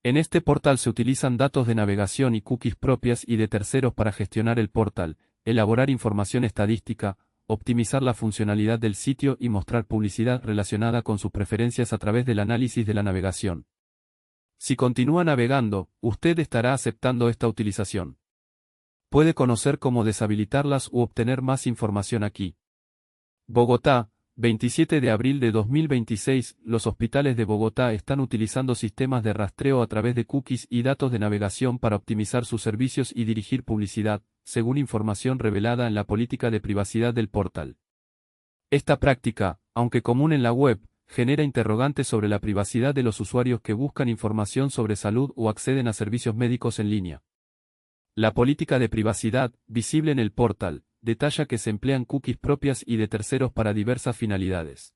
En este portal se utilizan datos de navegación y cookies propias y de terceros para gestionar el portal, elaborar información estadística, optimizar la funcionalidad del sitio y mostrar publicidad relacionada con sus preferencias a través del análisis de la navegación. Si continúa navegando, usted estará aceptando esta utilización. Puede conocer cómo deshabilitarlas u obtener más información aquí. Bogotá, 27 de abril de 2026, los hospitales de Bogotá están utilizando sistemas de rastreo a través de cookies y datos de navegación para optimizar sus servicios y dirigir publicidad, según información revelada en la política de privacidad del portal. Esta práctica, aunque común en la web, genera interrogantes sobre la privacidad de los usuarios que buscan información sobre salud o acceden a servicios médicos en línea. La política de privacidad, visible en el portal, detalla que se emplean cookies propias y de terceros para diversas finalidades.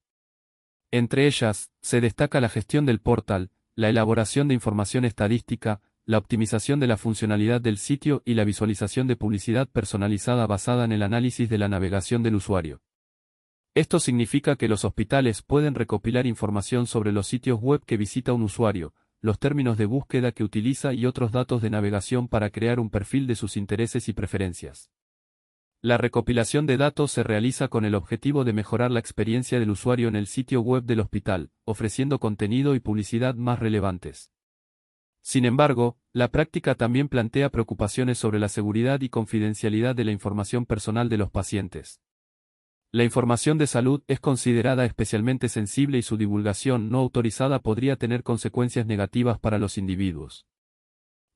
Entre ellas, se destaca la gestión del portal, la elaboración de información estadística, la optimización de la funcionalidad del sitio y la visualización de publicidad personalizada basada en el análisis de la navegación del usuario. Esto significa que los hospitales pueden recopilar información sobre los sitios web que visita un usuario, los términos de búsqueda que utiliza y otros datos de navegación para crear un perfil de sus intereses y preferencias. La recopilación de datos se realiza con el objetivo de mejorar la experiencia del usuario en el sitio web del hospital, ofreciendo contenido y publicidad más relevantes. Sin embargo, la práctica también plantea preocupaciones sobre la seguridad y confidencialidad de la información personal de los pacientes. La información de salud es considerada especialmente sensible y su divulgación no autorizada podría tener consecuencias negativas para los individuos.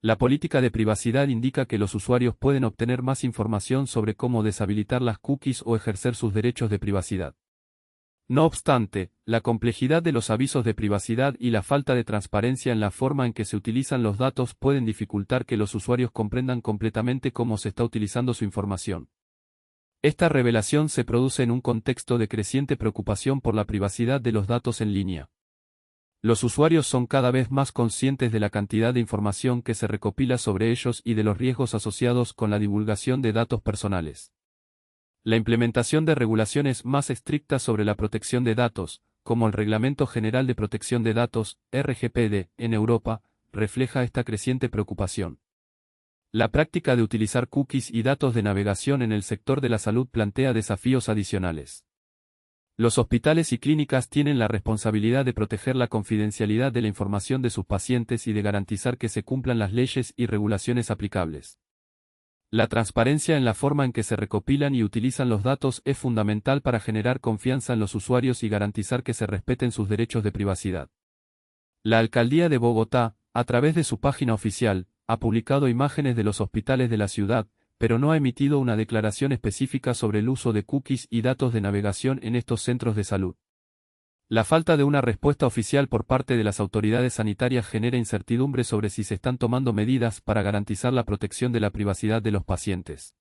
La política de privacidad indica que los usuarios pueden obtener más información sobre cómo deshabilitar las cookies o ejercer sus derechos de privacidad. No obstante, la complejidad de los avisos de privacidad y la falta de transparencia en la forma en que se utilizan los datos pueden dificultar que los usuarios comprendan completamente cómo se está utilizando su información. Esta revelación se produce en un contexto de creciente preocupación por la privacidad de los datos en línea. Los usuarios son cada vez más conscientes de la cantidad de información que se recopila sobre ellos y de los riesgos asociados con la divulgación de datos personales. La implementación de regulaciones más estrictas sobre la protección de datos, como el Reglamento General de Protección de Datos, RGPD, en Europa, refleja esta creciente preocupación. La práctica de utilizar cookies y datos de navegación en el sector de la salud plantea desafíos adicionales. Los hospitales y clínicas tienen la responsabilidad de proteger la confidencialidad de la información de sus pacientes y de garantizar que se cumplan las leyes y regulaciones aplicables. La transparencia en la forma en que se recopilan y utilizan los datos es fundamental para generar confianza en los usuarios y garantizar que se respeten sus derechos de privacidad. La Alcaldía de Bogotá, a través de su página oficial, ha publicado imágenes de los hospitales de la ciudad, pero no ha emitido una declaración específica sobre el uso de cookies y datos de navegación en estos centros de salud. La falta de una respuesta oficial por parte de las autoridades sanitarias genera incertidumbre sobre si se están tomando medidas para garantizar la protección de la privacidad de los pacientes.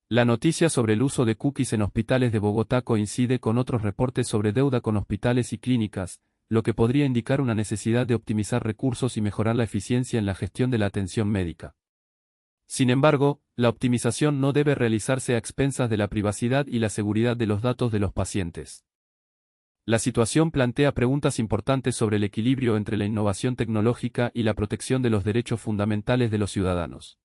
La noticia sobre el uso de cookies en hospitales de Bogotá coincide con otros reportes sobre deuda con hospitales y clínicas, lo que podría indicar una necesidad de optimizar recursos y mejorar la eficiencia en la gestión de la atención médica. Sin embargo, la optimización no debe realizarse a expensas de la privacidad y la seguridad de los datos de los pacientes. La situación plantea preguntas importantes sobre el equilibrio entre la innovación tecnológica y la protección de los derechos fundamentales de los ciudadanos.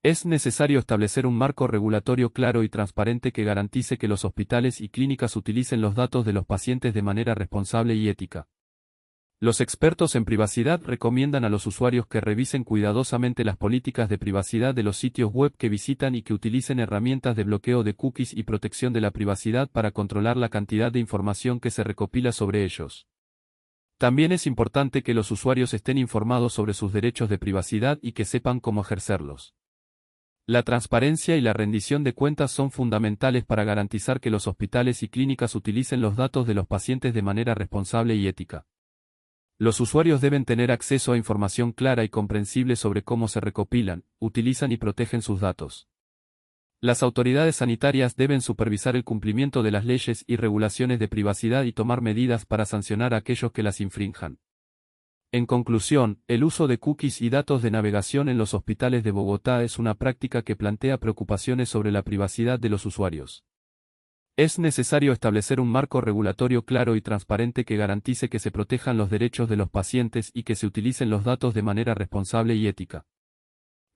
Es necesario establecer un marco regulatorio claro y transparente que garantice que los hospitales y clínicas utilicen los datos de los pacientes de manera responsable y ética. Los expertos en privacidad recomiendan a los usuarios que revisen cuidadosamente las políticas de privacidad de los sitios web que visitan y que utilicen herramientas de bloqueo de cookies y protección de la privacidad para controlar la cantidad de información que se recopila sobre ellos. También es importante que los usuarios estén informados sobre sus derechos de privacidad y que sepan cómo ejercerlos. La transparencia y la rendición de cuentas son fundamentales para garantizar que los hospitales y clínicas utilicen los datos de los pacientes de manera responsable y ética. Los usuarios deben tener acceso a información clara y comprensible sobre cómo se recopilan, utilizan y protegen sus datos. Las autoridades sanitarias deben supervisar el cumplimiento de las leyes y regulaciones de privacidad y tomar medidas para sancionar a aquellos que las infrinjan. En conclusión, el uso de cookies y datos de navegación en los hospitales de Bogotá es una práctica que plantea preocupaciones sobre la privacidad de los usuarios. Es necesario establecer un marco regulatorio claro y transparente que garantice que se protejan los derechos de los pacientes y que se utilicen los datos de manera responsable y ética.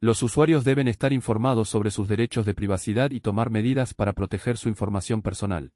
Los usuarios deben estar informados sobre sus derechos de privacidad y tomar medidas para proteger su información personal.